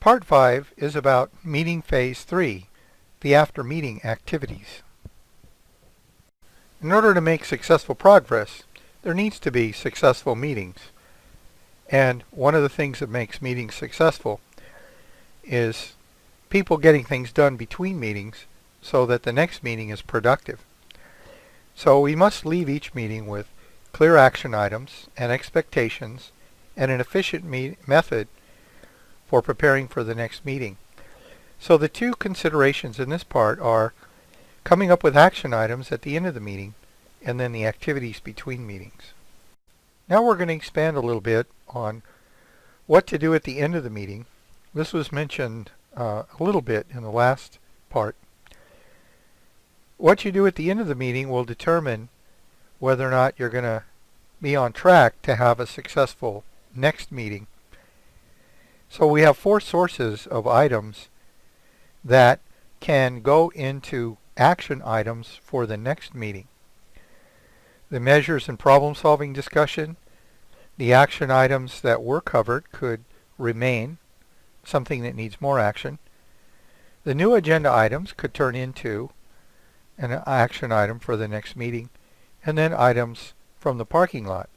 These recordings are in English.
Part 5 is about meeting phase 3, the after meeting activities. In order to make successful progress, there needs to be successful meetings. And one of the things that makes meetings successful is people getting things done between meetings so that the next meeting is productive. So we must leave each meeting with clear action items and expectations and an efficient method for preparing for the next meeting. So the two considerations in this part are coming up with action items at the end of the meeting and then the activities between meetings. Now we're going to expand a little bit on what to do at the end of the meeting. This was mentioned a little bit in the last part. What you do at the end of the meeting will determine whether or not you're going to be on track to have a successful next meeting. So we have 4 sources of items that can go into action items for the next meeting. The measures and problem-solving discussion, the action items that were covered could remain, something that needs more action. The new agenda items could turn into an action item for the next meeting, and then items from the parking lot.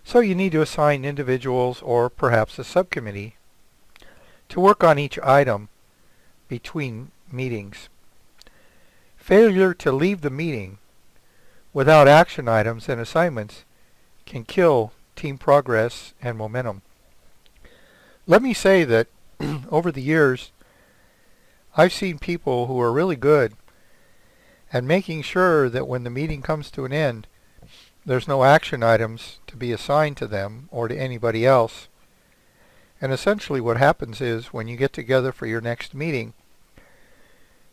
So you need to assign individuals or perhaps a subcommittee to work on each item between meetings. Failure to leave the meeting without action items and assignments can kill team progress and momentum. Let me say that over the years, I've seen people who are really good at making sure that when the meeting comes to an end, there's no action items to be assigned to them or to anybody else. And essentially what happens is when you get together for your next meeting,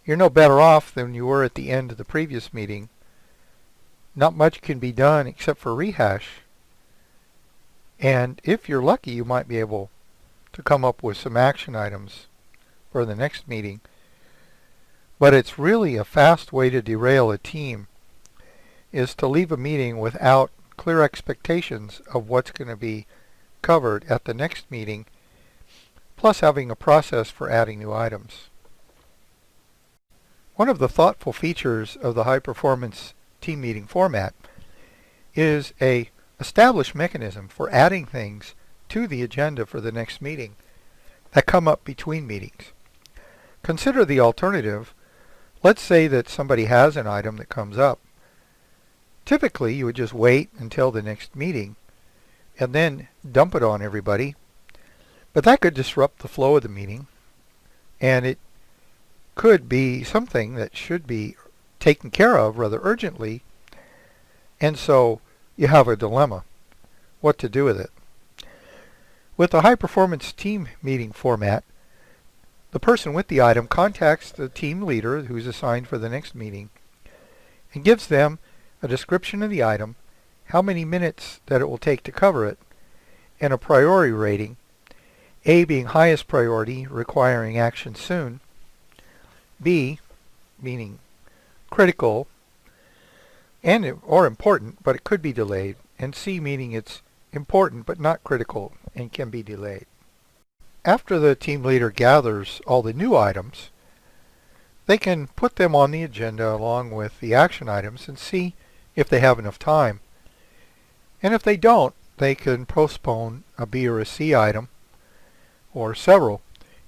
you're no better off than you were at the end of the previous meeting. Not much can be done except for rehash. And if you're lucky, you might be able to come up with some action items for the next meeting. But it's really a fast way to derail a team is to leave a meeting without clear expectations of what's going to be covered at the next meeting, plus having a process for adding new items. One of the thoughtful features of the high-performance team meeting format is a established mechanism for adding things to the agenda for the next meeting that come up between meetings. Consider the alternative. Let's say that somebody has an item that comes up. Typically, you would just wait until the next meeting and then dump it on everybody. But that could disrupt the flow of the meeting, and it could be something that should be taken care of rather urgently, and so you have a dilemma, what to do with it. With the high-performance team meeting format, the person with the item contacts the team leader who's assigned for the next meeting and gives them a description of the item, how many minutes that it will take to cover it, and a priority rating, A being highest priority, requiring action soon, B meaning critical or important, but it could be delayed, and C meaning it's important but not critical and can be delayed. After the team leader gathers all the new items, they can put them on the agenda along with the action items and see if they have enough time. And if they don't, they can postpone a B or a C item or several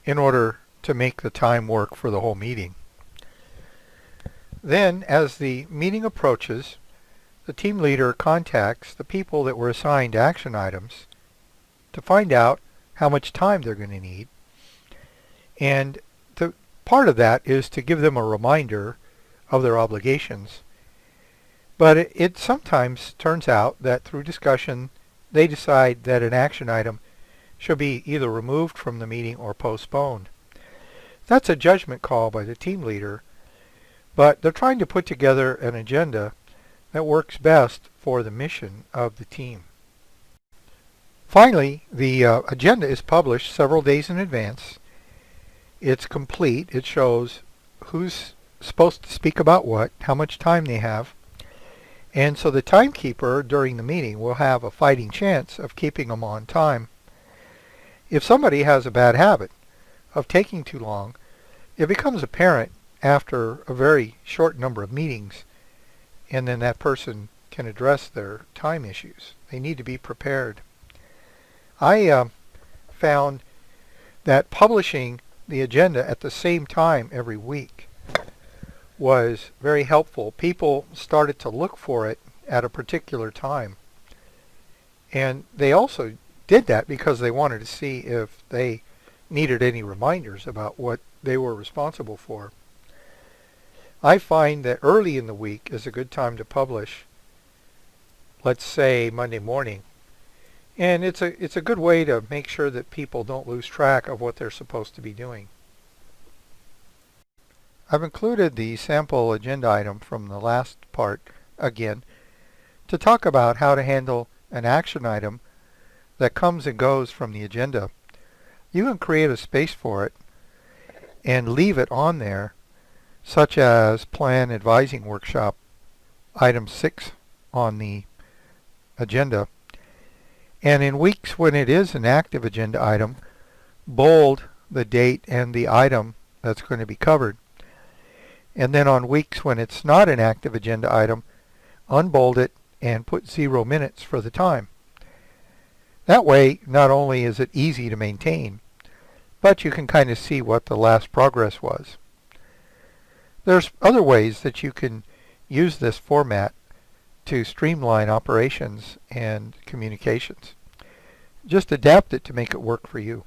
in order to make the time work for the whole meeting. Then, as the meeting approaches, the team leader contacts the people that were assigned action items to find out how much time they're going to need. And the part of that is to give them a reminder of their obligations. But it sometimes turns out that through discussion, they decide that an action item should be either removed from the meeting or postponed. That's a judgment call by the team leader, but they're trying to put together an agenda that works best for the mission of the team. Finally, the agenda is published several days in advance. It's complete. It shows who's supposed to speak about what, how much time they have, and so the timekeeper during the meeting will have a fighting chance of keeping them on time. If somebody has a bad habit, of taking too long, it becomes apparent after a very short number of meetings, and then that person can address their time issues. They need to be prepared. I found that publishing the agenda at the same time every week was very helpful. People started to look for it at a particular time. And they also did that because they wanted to see if they needed any reminders about what they were responsible for. I find that early in the week is a good time to publish, let's say Monday morning. And it's a good way to make sure that people don't lose track of what they're supposed to be doing. I've included the sample agenda item from the last part again to talk about how to handle an action item that comes and goes from the agenda. You can create a space for it and leave it on there, such as Plan Advising Workshop, item 6 on the agenda. And in weeks when it is an active agenda item, bold the date and the item that's going to be covered. And then on weeks when it's not an active agenda item, unbold it and put 0 minutes for the time. That way, not only is it easy to maintain, but you can kind of see what the last progress was. There's other ways that you can use this format to streamline operations and communications. Just adapt it to make it work for you.